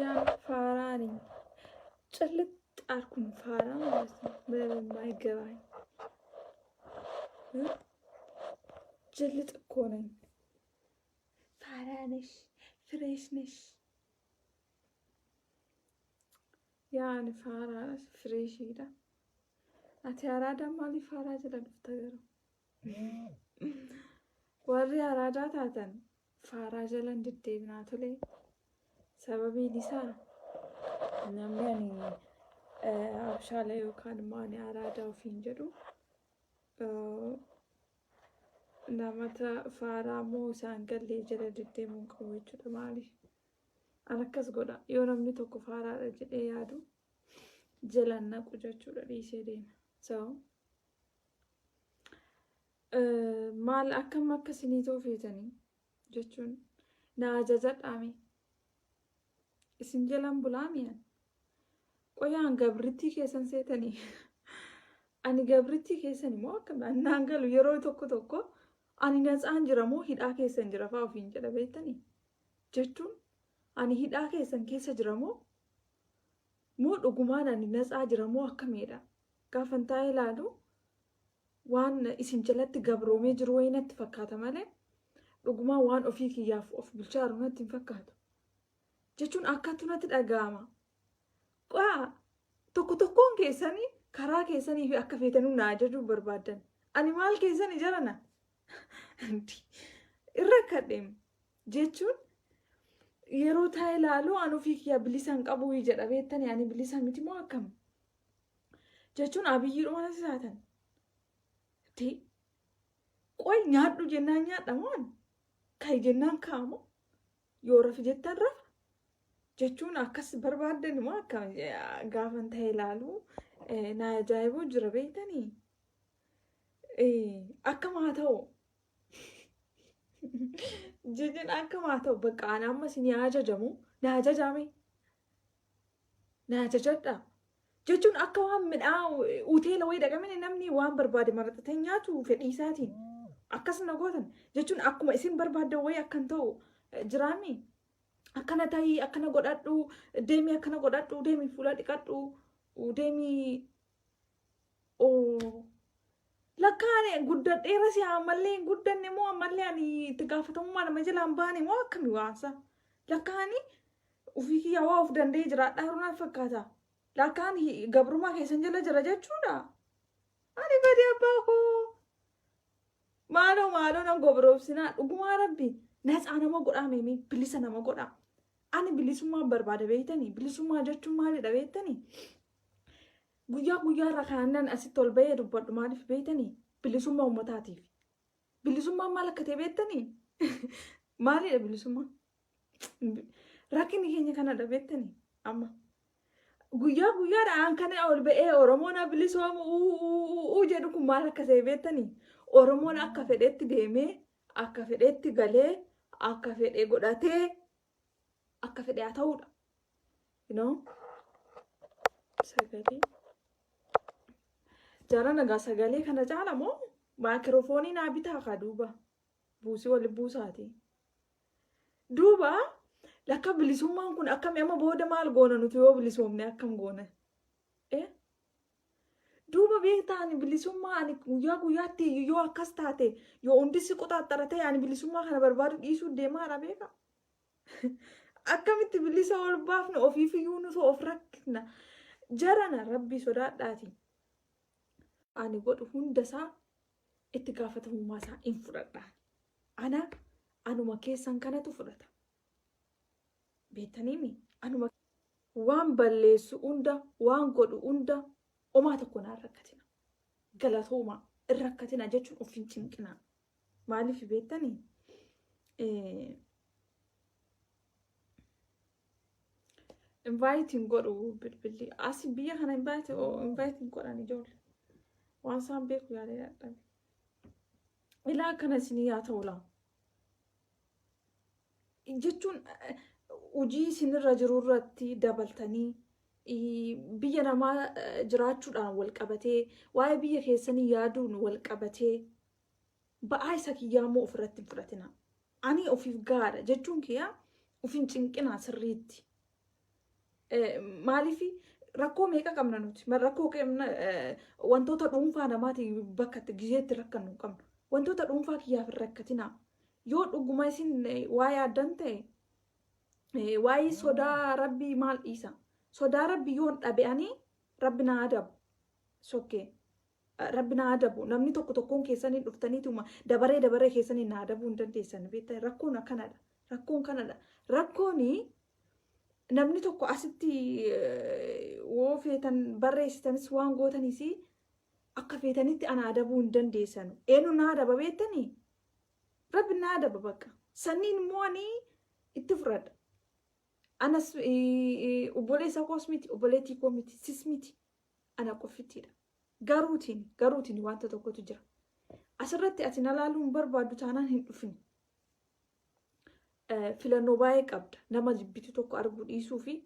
ያን ፋራኒ ጭልጥ አልኩኝ ፋራ ማለት ነው። ምንም አይገባኝ ጅልጥ እኮ ነኝ። ፋራ ነሽ ፍሬሽ ነሽ ያን ፋራ ነሽ ፍሬሽ ሂዳ አቲ አራዳ ማሊ ፋራ ጀለዱፍ ተገሩ ወሪ አራዳ ታተን ፋራ ጀለን ድዴብና ቶሌ ሰበቢ ዲሳ namni abshaalee yookaan maani aadaa ofiin jedhu namata faaraa moo isaan gallee jala deddeemuun qabu jechuudha. Maaliif an akkas godha yoo namni tokko faaraadha jedhee yaadu jalaan naqu jechuudha dhiisee deema. So maal akkam akkasinii toofeetanii jechuun na ajajadhaame isin jalaan bulaa mi'an. Qoyaan gabritti keessan seetanii ani gabritti keessan immoo akkam annaan galu yeroo tokko ani natsaan jira moo hidhaa keessan jira fa'aa ofiin jedha beektanii jechuun ani hidhaa keessan keessa jira moo dhugumaan ani natsaa jira moo akkamidha gaafan taa'ee ilaalu waan isin jalatti gabroomee jiru wayii natti fakkaata malee dhugumaan waan ofii kiyyaaf of bulchaaru natti hin fakkaatu jechuun akkatu natti dhaga'ama. Tokkoon keessanii karaa keessanii fi akka feetanuu na ajajuu barbaadan. Ani maal keessanii jarana? Irra kadheem jechuun yeroo taa'ee ilaalu an ofii kiyyaa bilisaan qabu jedha beektanii ani bilisaa miti moo akkam jechuun abiyyiidhuma natti taatan. Qoy nyaadhu jennaan nyaadha moon ka'i jennaan kaa'amu yoo rafi jettan rafa. Jechuun akkas barbaadan immoo akka gaafan ta'ee ilaalu na ajaa'ibuu jira beektanii akkamaa ta'u jechuun akkamaa ta'u bakka ana amma isin ajajamu na ajajame na ajajadha jechuun akka waan midhaa hoteela wayii dhaqamanii namni waan barbaade maratatee nyaatu fedhii isaatiin akkas na gootan jechuun akkuma isin barbaadan wayii akkan ta'u jiraami. Akkana ta'ii akkana godhadhu deemii akkana godhadhu deemii fuula dhiqadhu deemii lakkaan guddadheera si ammallee guddanne moo ammallee ani itti gaafatamummaa nama jalaan baane moo akkami waansa lakkaan ofii kiyyaa waa of danda'ee jiraadhaa yeroo naaf fakkaata lakkaan gabrummaa keessan jala jira jechuudha. Ani badii abbaa koo maaloo nan gobroofsinaa dhugumaa rabbi natsaa nama godhaa meemii bilisa nama godhaa. Ani bilisummaa barbaada beektanii bilisummaa jechuun maalidha beektanii guyyaa irraa kanan asitti ol bahee dubbadhu maaliif beektanii bilisummaa uummataatiif bilisummaa maal akka ta'e beektanii maalidha bilisummaa rakkinni keenya kanadha beektanii amma guyyaadhaan kana ol bahee Oromoon bilisoomu jedhu kun maal akka ta'e beektanii Oromoon akka fedheetti deemee akka fedheetti galee akka fedhee godhatee. Akka fedhe haa ta'uudha. Sagalee. Jara nagaa sagalee kana caala moo maayikiroofoonii naa bitaa kaa duuba buusii wali buusaati. Duuba lakka bilisummaan kun akkami amma booda maal goona nuti yoo bilisoomne akkam goona? Duuba beektaa ani bilisummaa ani guyyaatti yoo akkas taate yoo hundi si qoxaaxarate ani bilisummaa kana barbaadu dhiisuu deemaadha beeka. Akkamitti bilisa ol baafna ofiif iyyuu nuti of rakkina jarana rabbii sodaadhaati. Ani godhu hundasaa itti gaafatamummaa isaa hin fudhadhaan. Anuma keessan kanatu fudhata. Beektaniimi anuma waan balleessu hunda waan godhu hunda homaa tokko naan rakkatina. Galatoomaa hin rakkatina jechuun of hin cinqina. Maaliif beektanii? Inviting godhu bilbilli asi biyya kana inviting godhan ijoollee waan isaan beeku yaalee dadhabe ilaa akkana isinii haa ta'u laa jechuun hojii isinirra jiru irratti dabaltanii biyya namaa jiraachuudhaan wal qabatee waa'ee biyya keessanii yaaduun wal qabatee ba'aa isa kiyyaa immoo ofirratti hin fudhatina. Ani ofiif gaadha jechuun kiyyaa of hin cinqinaa sirriitti. Maaliif rakkoo meeqa qabna nuti? Rakkoo wantoota dhuunfaa namaati bakka itti gizeetti rakkannu hin qabnu. Wantoota dhuunfaa kiyyaaf hin rakkatinaa. Yoo dhuguma isin waa yaaddan ta'e waa'ee sodaa rabbii maal dhiisa? Sodaa rabbii yoo dhabe'anii rabbi na adabu. Sokkee. Rabbi na adabu. Namni tokkoon keessanii dhuftaniituma dabaree keessanii na adabuu hin dandeessan. Beektaa rakkoon akkanadha. Rakkoon kanadha. Rakkoonii namni tokko asitti woo feetan barreessitanis waan gootaniis akka feetanitti ana adabuu hin dandeessan. Eenyu na adaba beektanii? Rabbi na adaba bakka. Sanniin immoo ani itti fudhadha. Anas obboleessa koos miti, obboleettii koo miti, sis miti. Ana qofittiidha. Garuutiin wanta tokkotu jira. Asirratti ati na laaluun barbaadu taanaan hin dhufin. Filannoo baay'ee qabda. Nama jibbitu tokko arguu dhiisuu fi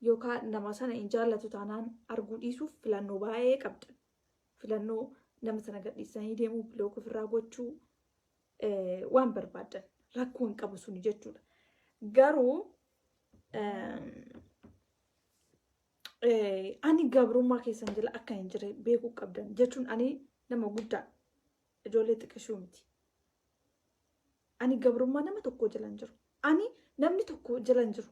yookaan nama sana hin jaallatu taanaan arguu dhiisuuf filannoo baay'ee qabda. Filannoo nama sana gadhiisanii deemuu, bilook ofirraa gochuu waan barbaadan rakkoo hin qabu suni jechuudha. Garuu ani gabrummaa keessan jala akka hin jirre beekuu qabdan jechuun ani nama guddaa ijoollee xiqqashuu miti. Ani gabrummaa nama tokko jala hin jiru. Ani namni tokko jala hin jiru.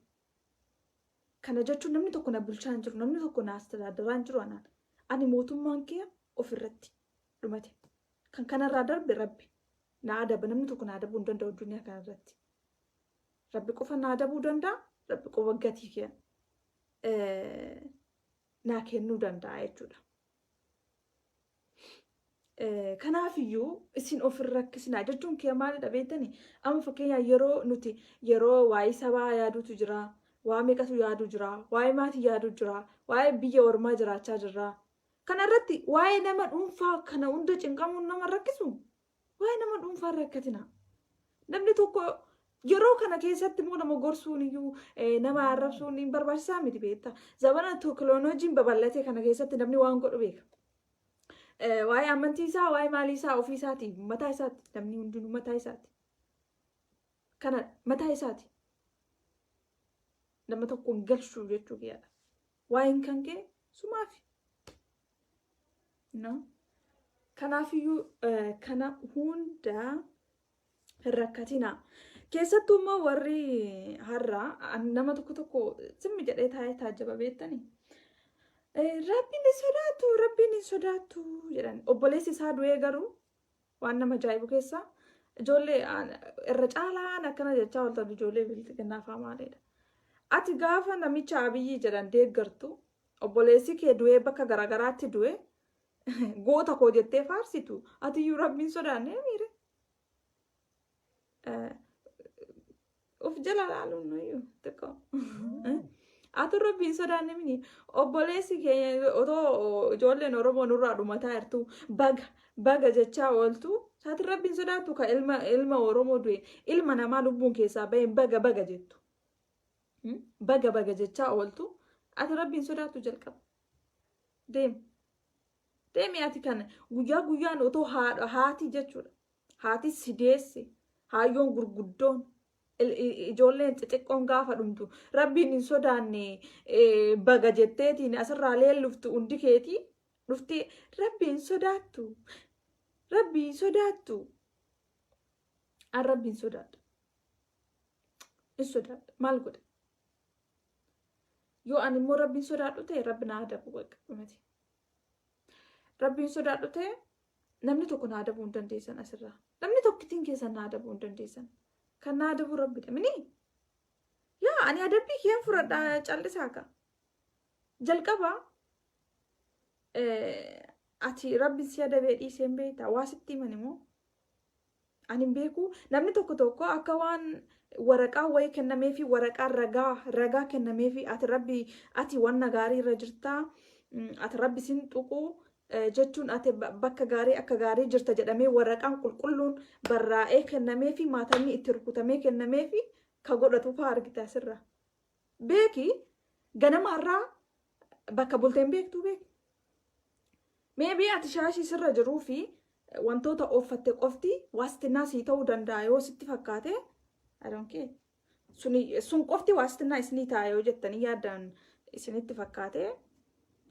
Kana jechuun namni tokko na bulchaa hin jiru. Namni tokko na astadaadaraa hin jiru anaan. Ani mootummaan kee ofirratti dhumate. Kan kanarraa darbe rabbi na adaba. Namni tokko na adabuu hin danda'u addunyaa kanarratti. Rabbi qofa na adabuu danda'a. Rabbi qofa gatii kee naa kennuu danda'a jechuudha. Kanaafiyyuu isin ofirra rakkisinaa jechuun kee maalidha beektanii? Amma fakkeenyaaf yeroo waa'ee sabaa yaaduutu jira, waa'ee meeqatu yaadu jira, waa'ee maatii yaadu jira, waa'ee biyya ormaa jiraachaa jirra. Kanarratti waa'ee nama dhuunfaa kana hunda cinqamuun nama rakkisu? Waa'ee nama dhuunfaa rakkatina. Namni tokko yeroo kana keessatti immoo nama gorsuun iyyuu nama arrabsuun hin barbaachisaa miti beektaa. Zabana teknooloojiin babal'ate kana keessatti namni waan godhu beeka. Waa'ee amantii isaa, waa'ee maalii isaa, ofii isaati, mataa isaati. Namni hundinuu mataa isaati. Kana mataa isaati. Nama tokko hin galchuu jechuu keedha. Waa'een kan kee sumaafi. No? Kanaafiyyuu kana hunda hin rakkatinaa. Keessattuu immoo warri har'aa nama tokko simmi jedhee taa'ee taajjaba beektanii? Rabbiin hin sodaatu jedhan. Obboleessi isaa du'ee garuu waan nama ajaa'ibu keessaa ijoollee irra caalaan akkana jechaa ooltan ijoollee biltiginnaa fa'aa maalidha. Ati gaafa namicha Abiyyi jedhan deeggartu obboleessi kee du'ee bakka garaagaraatti du'e goota koo jettee faarsitu. Ati iyyuu rabbiin sodaannee miire. Of jala laaluun nuyyuu xiqqoo. Ati rabbiin sodaanne mini obboleessi keenya otoo ijoolleen Oromoo nurraa dhumataa jirtu baga jechaa ooltu ati rabbiin sodaattu ka ilma Oromoo du'e ilma namaa lubbuun keessaa baheen baga jettu. Baga jechaa ooltu ati rabbiin sodaattu jalqaba. Deemi ati kana guyyaan otoo haati jechuudha. Haati si deesse haayyoon gurguddoon. Ijoolleen xixiqqoon gaafa dhumtu rabbiin hin sodaanne baga jetteetiin asirraa leelluftu hundi keetii dhuftee rabbiin sodaattu. An rabbiin sodaadha. In sodaadha. Maal godhe? Yoo ani immoo rabbiin sodaadhu ta'e rabbi na adabu baqqabamati. Rabbiin sodaadhu ta'e namni tokko na adabuu hin dandeessan asirraa. Namni tokkittiin keessan na adabuu hin dandeessan. Kan na adabu rabbidha mini. Yaa ani adabbii keen fudhadhaa callisaa ka. Jalqaba ati rabbiin si adabee dhiisee hin beektaa waa sitti himan immoo ani hin beeku. Namni tokko akka waan waraqaa wayii kennameefi waraqaa ragaa kennameefi ati wanna gaarii irra jirtaa ati rabbi sin tuquu jechuun ati bakka gaarii akka gaarii jirta jedhamee waraqaan qulqulluun barraa'ee kennameefi maatamni itti rukutamee kennameefi ka godhatu fa'aa argita asirra. Beeki ganamaarraa bakka bulteen beektuu beeki. Meebii ati shaashii sirra jiruu fi wantoota ooffatte qofti waastinaa sii ta'uu danda'a yoo sitti fakkaate. I don't care. Sun qofti waastinaa isinii ta'a yoo jettanii yaadan isinitti fakkaatee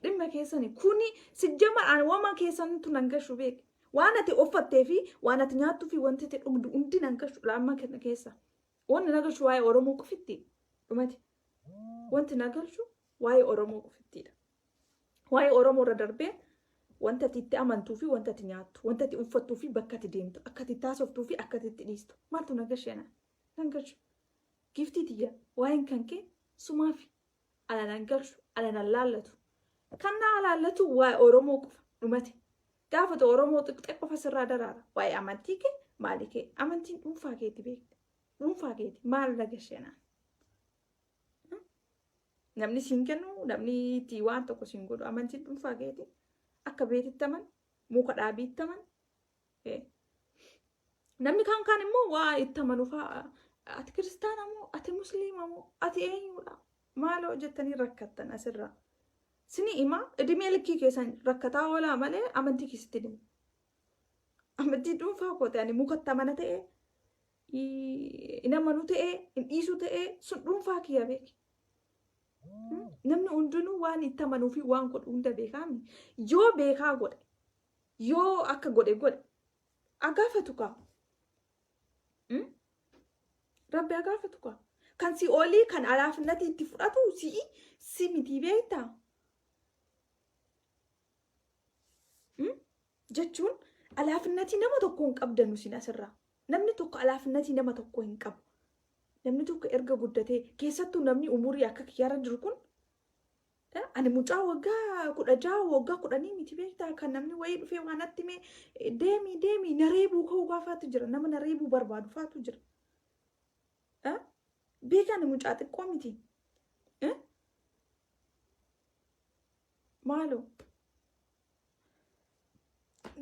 dhimma keessanii kuni sijjamaan waan keessanitu nan gashu beek waan ati uffattee fi waan ati nyaattuu fi wanti ati dhugdu hundi nan gashu laamma kana keessa wanti na gashu waa'ee Oromoo qofitti dhumati wanti na gashu waa'ee Oromoo qofittiidha waa'ee Oromoo irra darbee wanta ati itti amantuu fi wanta ati nyaattu wanta ati uffattuu fi bakka ati deemtu akka ati taasoftuu fi akka ati itti dhiistu maaltu na gasheena nan gashu giftii tiyya waa'een kan kee sumaafi ana nan gashu ana nan laallatu kan na laallatu waa'ee Oromoo qofa dhumati gaafa Oromoo xiqqee qofa sirraa daraara waa'ee amantii kee maali kee amantiin dhuunfaa keetti beekte dhuunfaa keetti maal na gasheena namni siin kennu namni itti waan tokko siin godhu amantiin dhuunfaa keetti akka beetittaman muka dhaabiittaman namni kaan immoo waa itti amanuufaa ati kiristaana moo ati musliima moo ati eenyudha maaloo jettanii rakkattan asirraa sini ima idimee likkii keessan rakkataa oolaa malee amantii keessatti dhimu amantii dhuunfaa koo ta'anii mukatti amana ta'ee hin amanu ta'ee hin dhiisu ta'ee sun dhuunfaa kiyya beeki namni hundinuu waan itti amanuu fi waan godhu hunda beekaami yoo beekaa godhe yoo akka godhe agaafatu kaa rabbi agaafatu kaa kan si olii kan alaafinati itti fudhatu si miti beektaa jechuun alaafinati nama tokko hin qabdanu sin asirraa namni tokko alaafinati nama tokko hin qabu namni tokko erga guddatee keessattuu namni umurii akka kiyyaara jiru kun ani mucaa waggaa 16 waggaa 10 miti beektaa kan namni wayii dhufee waan atti mee deemi nareebuu ka'uu gaafaatu jira nama nareebuu barbaadu faatu jira beekan mucaa xiqqoo miti maaloo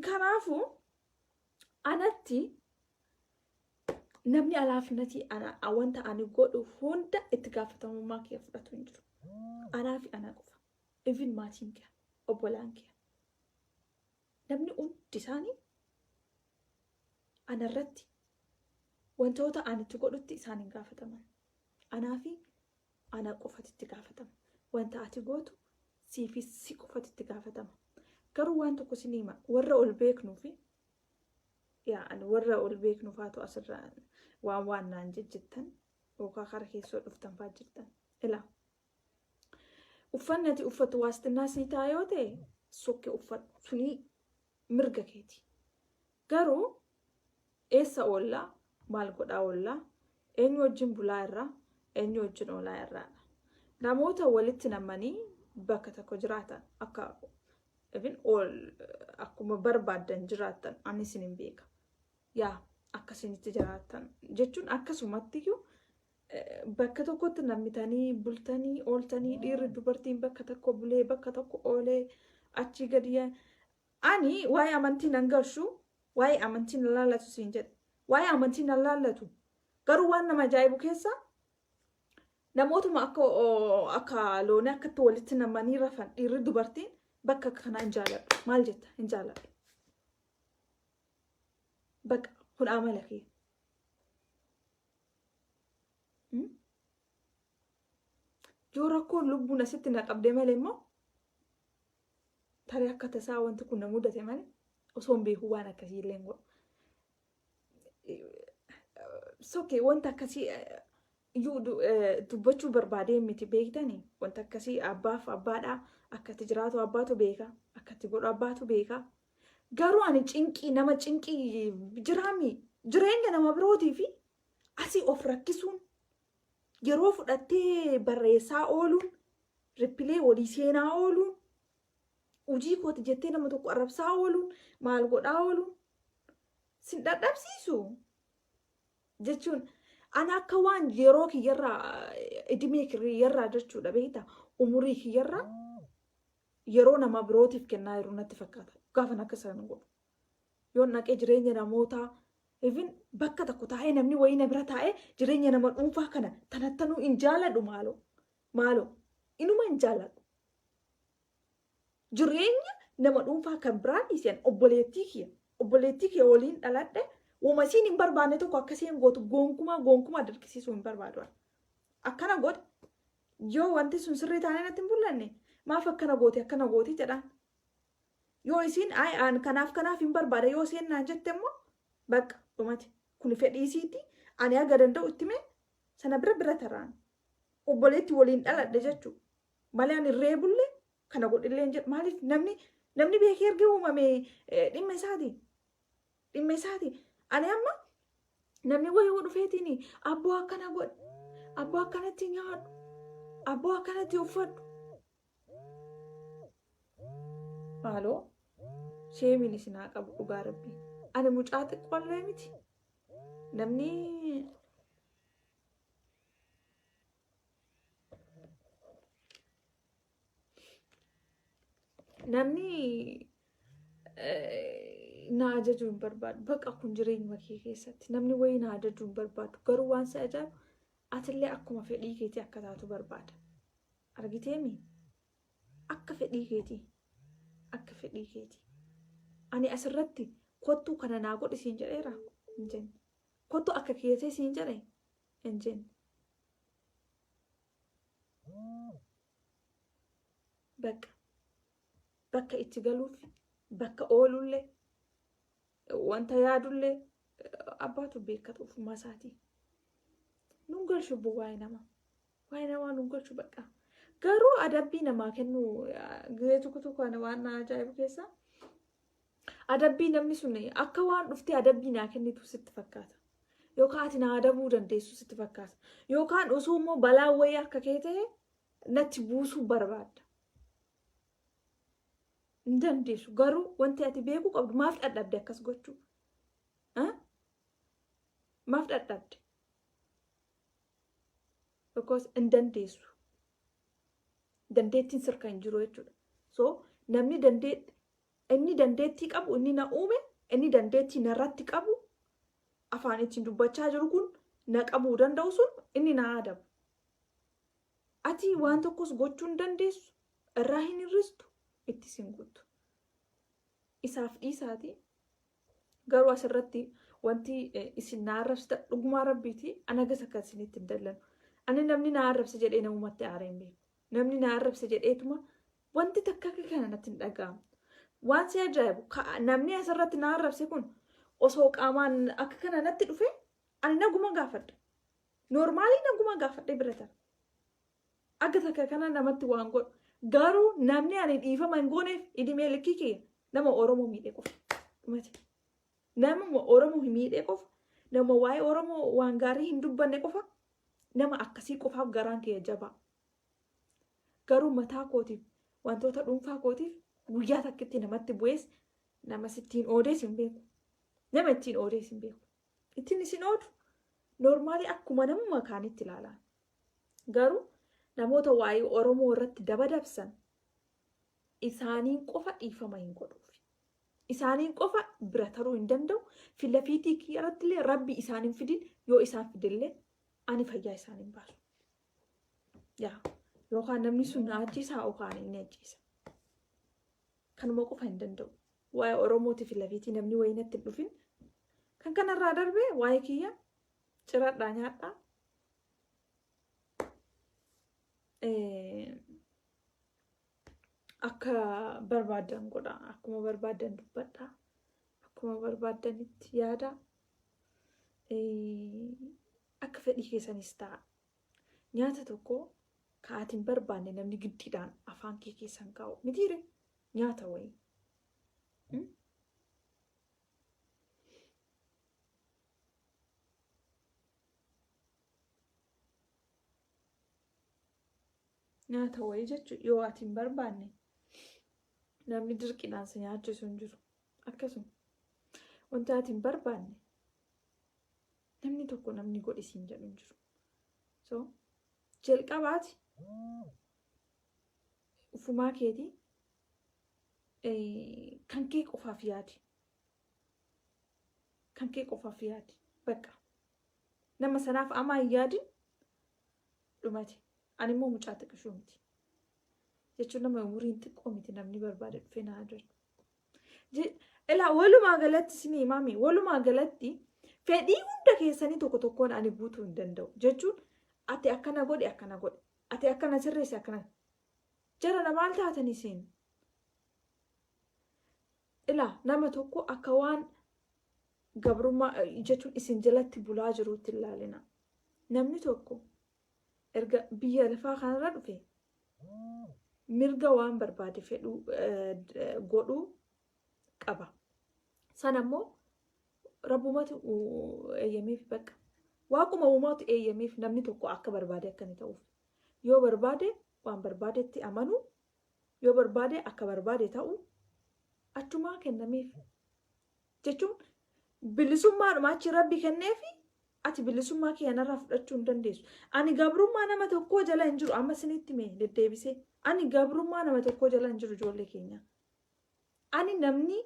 kanaafu anatti namni alaafinati wanta ani godhu hunda itti gaafatamummaa kee fudhatu hin jiru anaa fi ana qofa even maatiin kee obbolaan kee namni hundi isaanii anarratti wantoota ani itti godhutti isaan hin gaafataman anaa fi ana qofatti itti gaafatama wanta ati gootu siif si qofatti itti gaafatama garuu waan tokko sin hima warra ol beeknuu fi ani warra ol beeknuufaatu asirraa waan naan jejjettan yookaan kara keessoo dhuftan faa jirtan ilaa uffanni ati uffatu waastinnaa sii taa yoo ta'e sokke uffadhu sunii mirga keeti garuu eessa oollaa maal godhaa oollaa eenyu wajjin bulaa irraa eenyu wajjin oolaa irraadha namoota walitti namanii bakka tokko jiraatan akka even akkuma barbaadan jiraatan ani isin hin beeka yaa akkasinitti jiraatan jechuun akkasumatti bakka tokkotti namnitanii bultanii ooltanii dhiirri dubartiin bakka tokko bulee bakka tokko oolee achi gadi ani waa'ee amantii nan galshu waa'ee amantii nan laallatu siin jedhe waa'ee amantii nan laallatu garuu waan nama ajaa'ibu keessa namootuma akka loonii akkatti walitti namanii rafan dhiirri dubartiin bakka kana hin jaaladhu maal jetta hin jaaladhu bakka kun amala kee yoo rakkoon lubbuun asitti na qabdee malee immoo tarii akka tasaa wanti kun na mudate malee osoo hin beekuu waan akkasii illee hin godhu sokkee wanta akkasii dubbachuu barbaadee miti beektanii wanta akkasii abbaaf abbaadhaa akkatti jiraatu abbaatu beeka akkatti godhu abbaatu beeka garuu ani cinqii nama cinqii jiraami jireenya nama birootii fi asii of rakkisuun yeroo fudhattee barreessaa ooluun rippilee walii seenaa ooluun hojii kooti jettee nama tokko arrabsaa ooluun maal godhaa ooluun sin dadhabsiisu jechuun ana akka waan yeroo kiyyarraa idimee kiyyarraa jechuudha beektaa umurii kiyyarraa yeroo nama birootiif kennaa yeroo natti fakkaata gaafan akka isaan godhu yoo naqee jireenya namootaa even bakka tokko taa'ee namni wayii na bira taa'ee jireenya nama dhuunfaa kana tanattanuu hin jaaladhu maaloo inuma hin jaaladhu jireenya nama dhuunfaa kan biraan isiyan obboleettii kee waliin dhaladhe wama isiin hin barbaanne tokko akkasiin gootu gonkumaa dirqisiisuu hin barbaadu akkana godhe yoo wanti sun sirrii taanee natti hin mul'anne maaf akkana gooti jedhaan. Yoo isiin aan kanaaf hin barbaada yoo isheen naan jette immoo bakka dhumate kun fedhii isiiti ani aga danda'u itti mee sana bira taraan obboleetti waliin dhaladhe jechuudha. Malee ani reebullee kana godhillee jedhu maaliif namni beekee erga uumame dhimma isaati. Ani amma namni wayii dhufeetiin abboo akkana godhe abboo akkanatti nyaadhu abboo akkanatti uffadhu. Maaloo sheemiin isinaa qabu dhugaa rabbii. Ani mucaa xiqqoollee miti. Namni na ajajuu hin barbaadu. Baqa kun jireenya kee keessatti namni wayii na ajajuu hin barbaadu. Garuu waan si ajaa'ibu atillee akkuma fedhii keetii akka taatu barbaada. Argiteemi? Akka fedhii keetii. Ani asirratti kottuu kana naa godhi siin jedheera hin jenne. Kottuu akka keessee siin jedhe hin jenne. Bakka itti galuuf bakka oolullee wanta yaadullee abbaatu beekatu ofumaa isaatii. Nun galchu waa'ee namaa nun galchu bakka. Garuu adabbii namaa kennu gizee tokko kana waan na ajaa'ibu keessaa adabbii namni sun akka waan dhuftee adabbii naa kennitu sitti fakkaata. Yookaan ati na adabuu dandeessu sitti fakkaata. Yookaan osoo immoo balaa wayii harka kee ta'e natti buusuu barbaadda. Hin dandeessu. Garuu wanti ati beekuu qabdu maaf dadhabde akkas gochuu? Maaf dadhabde? Because hin dandeessu. Dandeettiin sirka hin jiru jechuudha. So namni inni dandeettii qabu inni na uume inni dandeettii narratti qabu afaan ittiin dubbachaa jiru kun na qabuu danda'u sun inni na adabu. Ati waan tokkos gochuu hin dandeessu irraa hin hir'istu itti sin guutu. Isaaf dhiisaati. Garuu asirratti wanti isin na arrabsitan dhugumaa rabbiiti ana gas akka isinitti hin dallanu. Ani namni na arrabse jedhee namumatti aaree hin beeku. Namni na arrabse jedheetuma wanti takka kana natti hin dhaga'amu. Waan si ajaa'ibu namni asirratti na arrabse kun osoo qaamaan akka kana natti dhufe ani naguma gaafadha. Noormaalii naguma gaafadhe bira tara. Akka takka kana namatti waan godhu. Garuu namni ani dhiifama hin gooneef idimee likkii kee nama Oromoo miidhee qofa. Nama Oromoo miidhee qofa. Nama waa'ee Oromoo waan gaarii hin dubbanne qofa. Nama akkasii qofaaf garaan kee jabaa. Garuu mataa kootiif wantoota dhuunfaa kootiif guyyaa takkitti namatti bu'ees nama ittiin oodees hin beeku. Nama ittiin oodees hin beeku. Ittiin isin oodu noormaalii akkuma namuma kaanitti ilaalaan. Garuu namoota waa'ee Oromoo irratti dabadabsan isaaniin qofa dhiifama hin godhuuf. Isaaniin qofa bira taruu hin danda'u. Filafiitii irratti illee rabbi isaaniin fidin yoo isaan fidillee ani fayyaa isaaniin baasu. Yookaan namni sun na ajjeesaa yookaan inni ajjeesa. Kanuma qofa hin danda'u. Waa'ee Oromootiif filafiitii namni wayii natti hin dhufin. Kan kanarraa darbee waa'ee kiyya ciradhaa nyaadhaa. Akka barbaadan godha. Akkuma barbaadan dubbadhaa. Akkuma barbaadanitti yaada. Akka fedhii keessanis ta'a. Nyaata tokko ka'aatiin barbaanne namni giddiidhaan afaan kee keessan kaa'u. Mitiire nyaata wayii. Nyaata wayii jechuun yoo ati hin barbaanne namni dirqiidhaan si nyaachisu hin jiru. Akkasuma wanta ati hin barbaanne namni tokko namni godhisiin jedhu hin jiru. So jalqabaati ufumaa keetii kan kee qofaaf yaadi. Kan kee qofaaf yaadi. Bakka nama sanaaf amaa hin yaadin dhumate. Ani immoo mucaa xiqqishuu miti. Jechuun nama umuriin xiqqoo miti namni barbaade dhufee na ajaju. Ilaa walumaa galatti isinii himaami. Walumaa galatti fedhii hunda keessanii tokko tokkoon ani guutuu hin danda'u. Jechuun ati akkana godhe. ati akkana sirreessi akkana jarana maal taatan isin ilaa nama tokko akka waan gabrummaa jechuun isin jalatti bulaa jiruutti ilaalina namni tokko erga biyya lafaa kanarra dhufe mirga waan barbaade fedhuu godhuu qaba san ammoo rabbumatu eeyyameef bakka waaquma uumaatu eeyyameef namni tokko akka barbaade akkani ta'uuf yoo barbaade waan barbaadetti amanu yoo barbaade akka barbaade ta'u achumaa kennameef jechuun bilisummaadhuma achi rabbi kenneefi ati bilisummaa kee kanarraa fudhachuu hin dandeessu. Ani gabrummaa nama tokkoo jala hin jiru amma isinitti mee deddeebisee ani gabrummaa nama tokkoo jala hin jiru ijoollee keenya. Ani namni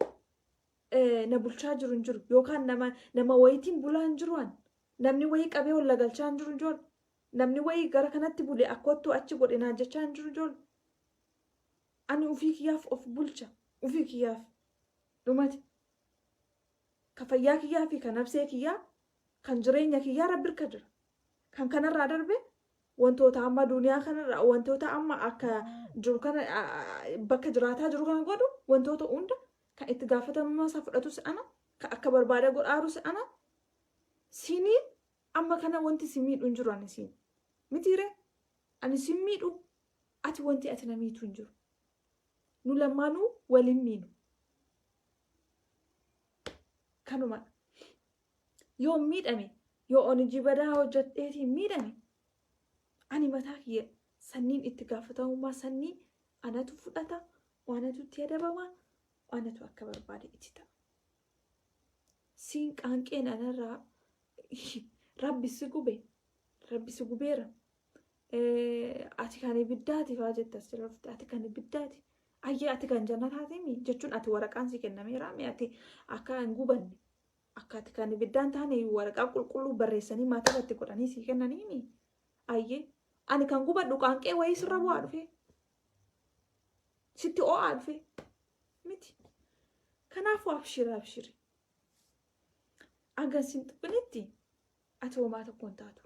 na bulchaa jiru hin jiru yookaan nama wayitiin bulaa hin jiru an namni wayii qabee walla galchaa hin jiru ijoollee. Namni wayii gara kanatti bule akkottuu achi godhinaa jechaa hin jiru ijoollee. Ani ufii kiyyaaf of bulcha ufii kiyyaaf dhumate. Ka fayyaa kiyyaa fi kan absee kiyyaa kan jireenya kiyyaa rabbi irka jira. Kan kanarraa darbe wantoota amma duniyaa kanarraa wantoota amma akka jiru kana bakka jiraataa jiru kana godhu wantoota hunda kan itti gaafatamummaa isaa fudhatu si'ana kan akka barbaade godhaaru si'ana siniin amma kana wanti si miidhu hin jiru ani siin mitiire ani si miidhu ati wanti ati na miitu hin jiru nu lamaanuu waliin miinu kanuma yoo miidhame yoo oni jibadaa hojjedheetiin miidhame ani mataa kiyya sanniin itti gaafatamummaa sannii anatu fudhata waanatu itti adabama waanatu akka barbaade itti ta'a siin qaanqeen anarraa rabbi si gubeera ati kan ibiddaati faa jettas jirafte ati kan ibiddaati ayyee ati kan jannataati jechuun ati waraqaan si kennameera ati akka hin gubanne akka ati kan ibiddaan taane waraqaa qulqulluu barreessanii maatii irratti godhanii si kennanii ayyee ani kan gubadhu qaanqee wayii sirra bu'aa dhufe sitti oo'aa dhufe miti kanaafuu abshiri agarsiin xiqqinitti ati homaa tokkoon taatu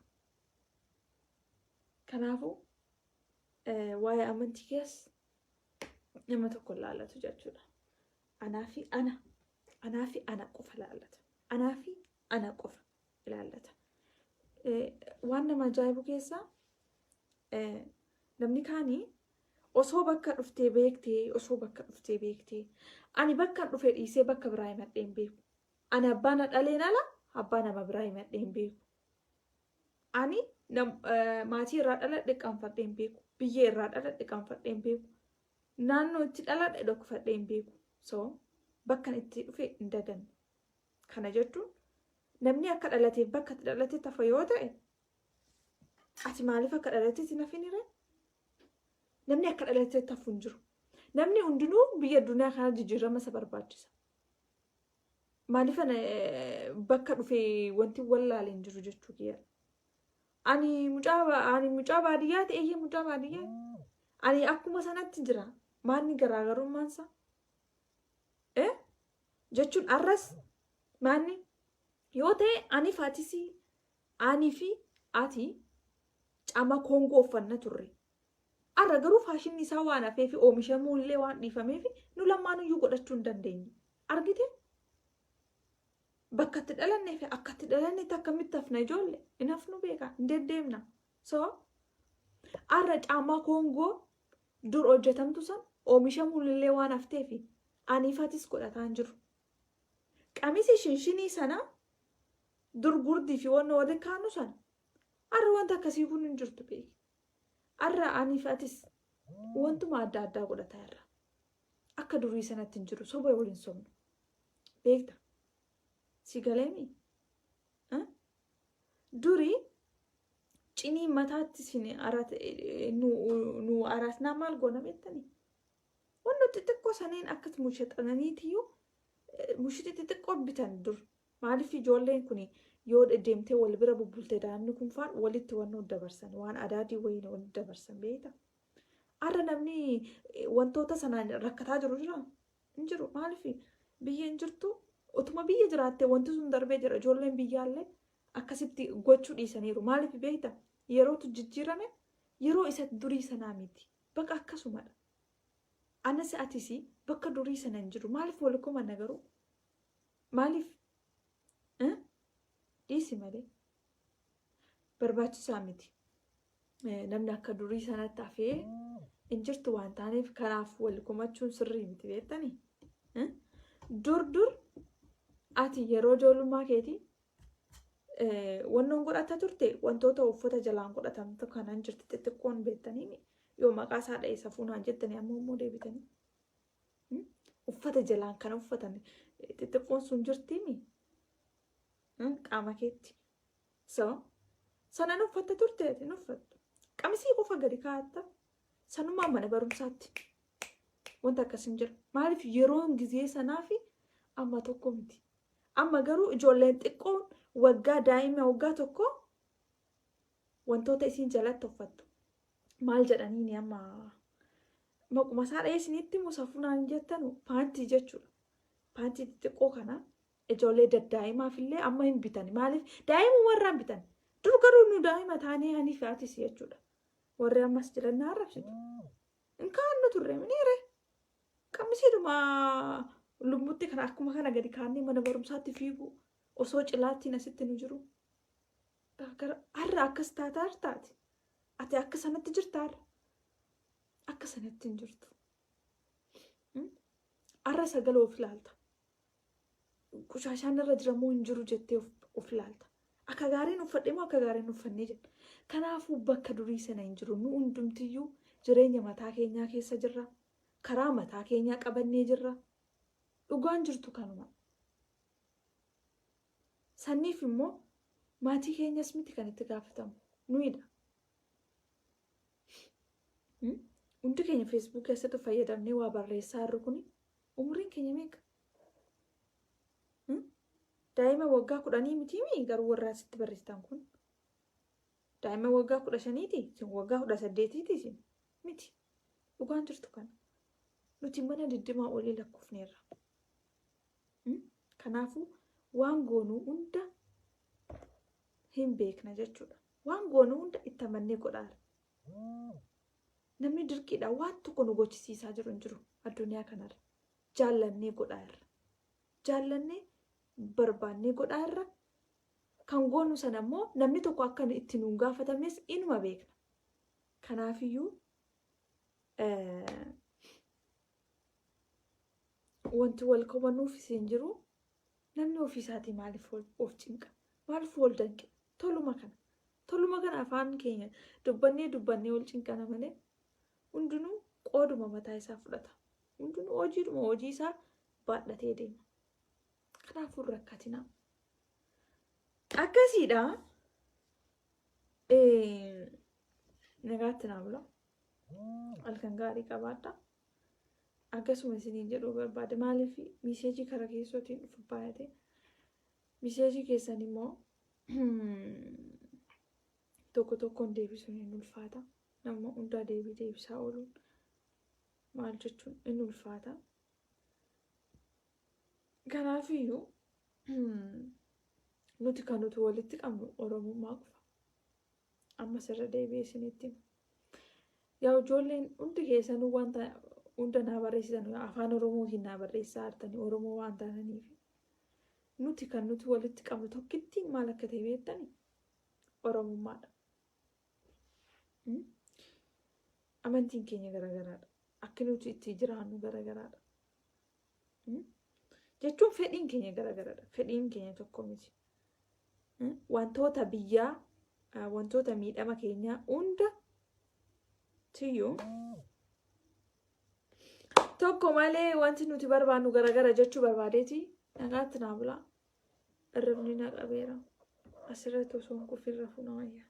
kanaafuu waa'ee amantii keessa nama tokko laallatu jechuudha anaa fi ana qofa laallata anaa fi ana qofa ilaallata waan nama ajaa'ibu keessaa namni kaanii osoo bakka dhuftee beektee ani bakka dhufe dhiisee bakka biraa himadheen beeku ani abbaa na dhaleen ala abbaa nama biraa himadheen beeku ani maatii irraa dhaladhe qaanfadheen beeku biyyee irraa dhaladhe qaanfadheen beeku naannoo itti dhaladhe dhokfadheen beeku so bakkan itti dhufe hin daganne kana jechuun namni akka dhalateef bakka itti dhalate tafa yoo ta'e ati maaliif akka dhalateetti nafinire namni akka dhalatee tafu hin jiru namni hundinuu biyya addunyaa kana jijjiirama isa barbaachisa maaliif bakka dhufe wanti wallaale hin jiru jechuu kiyya ani mucaa baadiyyaa ta'eyyee mucaa baadiyyaa ani akkuma sanatti jira maanni garaagarummaansa jechuun arras maanni yoo ta'e ani faatisi ani fi ati caama koongoo uffanna turre arra garuu faashinni isaa waan hafee fi oomishamuu illee waan dhiifamee fi nu lamaanuyyuu godhachuu hin dandeenye argite bakka itti dhalannee fi akka itti dhalannetti akkamitti hafna ijoollee hin hafnu beeka hin deddeemna so arra caama koongoo dur hojjetamtu san oomishamuu illee waan haftee fi aniifatis godhataa hin jiru qamisi shinshinii sana dur gurdii fi wanna waliin kaanu sana arra wanta akkasii kun hin jirtu beeki arra aniifatis wantuma adda addaa godhataa irra akka durii sanatti hin jiru soba waliin somnu beekta si galeemi durii cinii mataatti sin nu araasnaa maal goona beektanii wanno xixiqqoo saniin akkas mushaxananiitiyyuu mushiti xixiqqoo bitan dur maaliif ijoolleen kun yoo deemtee wal bira bubbulte daanni kun faan walitti wanno dabarsan waan adaadii wayii walitti dabarsan beekta arra namni wantoota sanaan rakkataa jiru jira hin jiru maaliif biyya hin jirtu utuma biyya jiraattee wanti sun darbee jira ijoolleen biyyaallee akkasitti gochuu dhiisaniiru maaliif beekta yerootu jijjiirame yeroo isa durii sanaa miti. Bakka akkasumadha. Anas atis bakka durii sana hin jiru. Maaliif wal kumanna garuu? Maaliif? Dhiisi malee. Barbaachisaa miti. Namni akka durii sanatti hafee hin jirtu waan taaneef kanaaf wal kumachuun sirrii miti beektanii? Dur ati yeroo ijoollummaa keetii wannoon godhata turte wantoota uffata jalaan godhatamtu kanaan jirti xixiqqoon beektanii yoo maqaa isaa dha'ee safuunaan jettanii ammoo deebitanii uffata jalaan kana uffatan xixiqqoon sun jirtiimi qaama keetti sanan uffatta turteeti uffattu qamisii qofa gadi kaa'atta sanumaan mana barumsaatti wanta akkas hin jiru maaliif yeroon gizee sanaa fi amma tokko miti amma garuu ijoolleen xiqqoon waggaa daa'ima waggaa tokko wantoota isiin jalatti uffattu maal jedhaniini amma maquma isaa dha'ee isinitti musafunaan jettanu paantii jechuudha. Paantii xixiqqoo kana ijoollee daddaa'imaaf illee amma hin bitan maaliif daa'ima warraan bitan dur garuu nu daa'ima taanee hanii fe'atis jechuudha. Warri ammas jiran na arrabsitu. Inkaan nu turre miniire qamisiidhuma lubbutti kana akkuma kana gadi kaannee mana barumsaatti fiigu osoo cilaattiin asitti nu jiru. Har'a akkas taataa taati. Ati akka sanatti jirtaarra. Akka sanatti hin jirtu. Har'a sagalee of ilaalta. Qushashaan irra jiramoo hin jiru jettee of ilaalta. Akka gaariin uffadhee moo akka gaariin uffannee jenna. Kanaafuu bakka durii sana hin jiru. Nu hundumtiyyuu jireenya mataa keenyaa keessa jirra. Karaa mataa keenyaa qabannee jirra. Dhugaan jirtu kanuma. Sanniif immoo maatii keenyas miti kan itti gaafatamu. Nuyidha. Hundi keenya Facebook keessatti fayyadamnee waa barreessaa jirru kuni umriin keenya meeqa? Daa'ima waggaa 10 miti garuu warra asitti barreessitan kun. Daa'ima waggaa 15ti, waggaa 18ti isin miti. Dhugaan jirtu kana. Nuti mana 20 olii lakkoofneerra. Kanaafuu waan goonuu hunda hin beekna jechuudha. Waan goonuu hunda itti amannee godhaara. Namni dirqiidha waan tokko nu gochisiisaa jiru hin jiru addunyaa kanarra. Jaallannee godhaarra. Jaallannee barbaannee godhaarra. Kan goonu sana immoo namni tokko akka itti nuun gaafatamnes inuma beekna. Kanaafiyyuu wanti wal qabannuuf isin jiru namni ofiisaatii maaliif of cinqa? Maaliif wal danqe? Toluma kana afaan keenya dubbannee wal cinqana malee hundinuu qooduma mataa isaa fudhata. Hundinuu hojii isaa baadhatee deema. Kanaafuu rakkatina. Akkasiidha. Nagaatti naa bula. Halkan gaarii qabaadha. Akkasuma isiniin jedhuu barbaade maaliif miseejii karaa keessootiin dhufu baay'ate. Miseejii keessan immoo tokko tokkoon deebisuun hin ulfaata. Nama hundaa deebisaa ooluun maal jechuun hin ulfaata. Kanaafiyyuu nuti kan nuti walitti qabnu Oromummaa qofa. Ammas irra deebi'ee isinitti hima. Yaa ijoolleen hundi keessanuu wanta hunda naa barreessitan afaan Oromootiin naa barreessaa jirtanii Oromoo waan taataniif. Nuti kan nuti walitti qabnu tokkitti maal akka ta'e beektanii Oromummaadha. Amantiin keenya garagaraadha. Akka nuti itti jiraannu garagaraadha. Jechuun fedhiin keenya garagaraadha. Fedhiin keenya tokko miti. Wantoota biyyaa, wantoota miidhama keenyaa hunda tiyyuu tokko malee wanti nuti barbaannu garagara jechuu barbaadeeti. Nagaatti naa bulaa. Irribni na qabeera. Asirratti osoo hin kufin rafuu na wayya.